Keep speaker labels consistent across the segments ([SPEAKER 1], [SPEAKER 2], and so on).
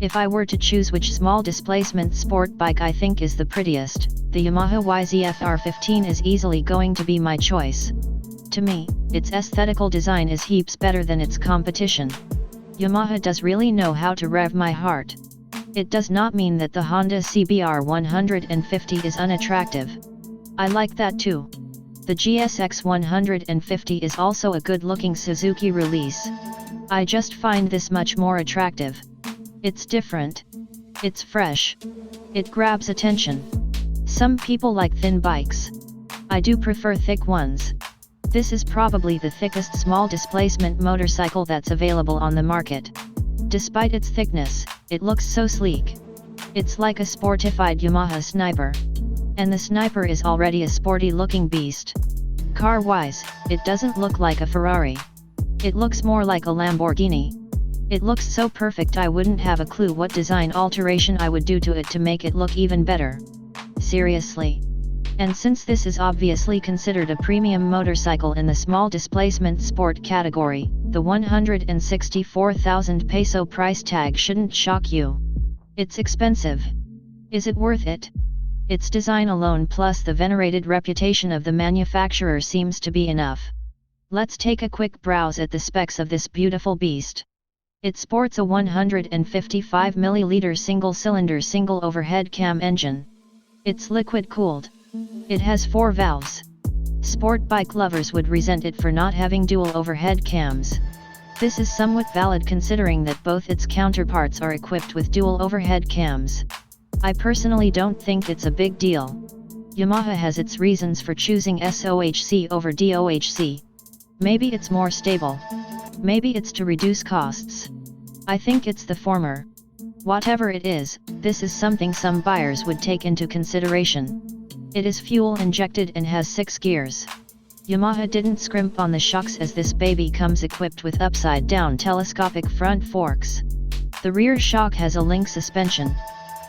[SPEAKER 1] If I were to choose which small displacement sport bike I think is the prettiest, the Yamaha YZF-R15 is easily going to be my choice. To me, its aesthetical design is heaps better than its competition. Yamaha does really know how to rev my heart. It does not mean that the Honda CBR-150 is unattractive. I like that too. The GSX-150 is also a good-looking Suzuki release. I just find this much more attractive. It's different. It's fresh. It grabs attention. Some people like thin bikes. I do prefer thick ones. This is probably the thickest small displacement motorcycle that's available on the market. Despite its thickness, it looks so sleek. It's like a sportified Yamaha Sniper. And the Sniper is already a sporty-looking beast. Car-wise, it doesn't look like a Ferrari. It looks more like a Lamborghini. It looks so perfect I wouldn't have a clue what design alteration I would do to it to make it look even better. Seriously. And since this is obviously considered a premium motorcycle in the small displacement sport category, the 164,000 peso price tag shouldn't shock you. It's expensive. Is it worth it? Its design alone plus the venerated reputation of the manufacturer seems to be enough. Let's take a quick browse at the specs of this beautiful beast. It sports a 155 ml single-cylinder single overhead cam engine. It's liquid-cooled. It has 4 valves. Sport bike lovers would resent it for not having dual overhead cams. This is somewhat valid considering that both its counterparts are equipped with dual overhead cams. I personally don't think it's a big deal. Yamaha has its reasons for choosing SOHC over DOHC. Maybe it's more stable. Maybe it's to reduce costs. I think it's the former. Whatever it is, this is something some buyers would take into consideration. It is fuel injected and has 6 gears. Yamaha didn't scrimp on the shocks as this baby comes equipped with upside-down telescopic front forks. The rear shock has a link suspension.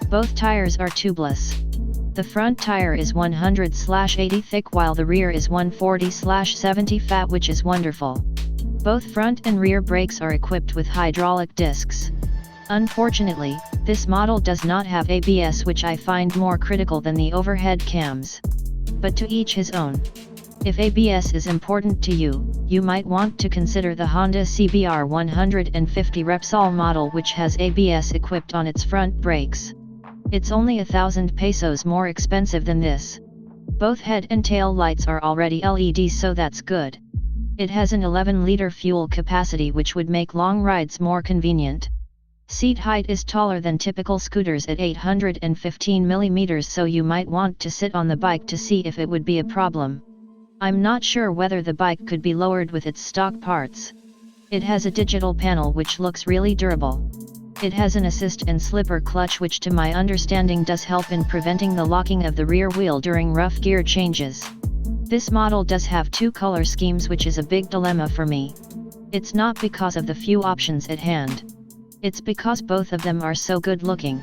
[SPEAKER 1] Both tires are tubeless. The front tire is 100/80 thick while the rear is 140/70 fat, which is wonderful. Both front and rear brakes are equipped with hydraulic discs. Unfortunately, this model does not have ABS, which I find more critical than the overhead cams. But to each his own. If ABS is important to you, you might want to consider the Honda CBR-150 Repsol model, which has ABS equipped on its front brakes. It's only 1,000 pesos more expensive than this. Both head and tail lights are already LEDs, so that's good. It has an 11-liter fuel capacity, which would make long rides more convenient. Seat height is taller than typical scooters at 815 mm, so you might want to sit on the bike to see if it would be a problem. I'm not sure whether the bike could be lowered with its stock parts. It has a digital panel which looks really durable. It has an assist and slipper clutch, which to my understanding does help in preventing the locking of the rear wheel during rough gear changes. This model does have 2 color schemes, which is a big dilemma for me. It's not because of the few options at hand. It's because both of them are so good looking.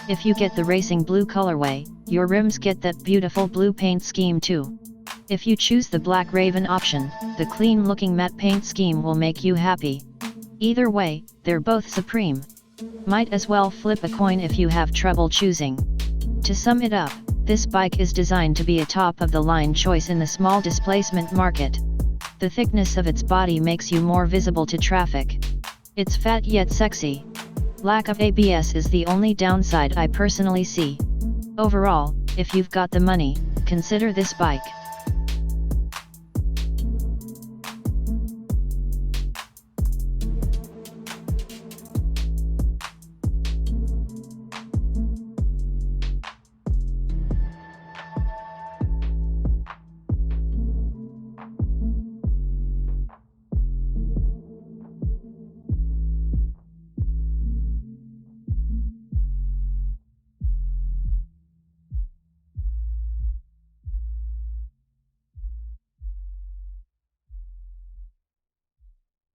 [SPEAKER 1] If you get the racing blue colorway, your rims get that beautiful blue paint scheme too. If you choose the black Raven option, the clean looking matte paint scheme will make you happy. Either way, they're both supreme. Might as well flip a coin if you have trouble choosing. To sum it up, this bike is designed to be a top-of-the-line choice in the small displacement market. The thickness of its body makes you more visible to traffic. It's fat yet sexy. Lack of ABS is the only downside I personally see. Overall, if you've got the money, consider this bike.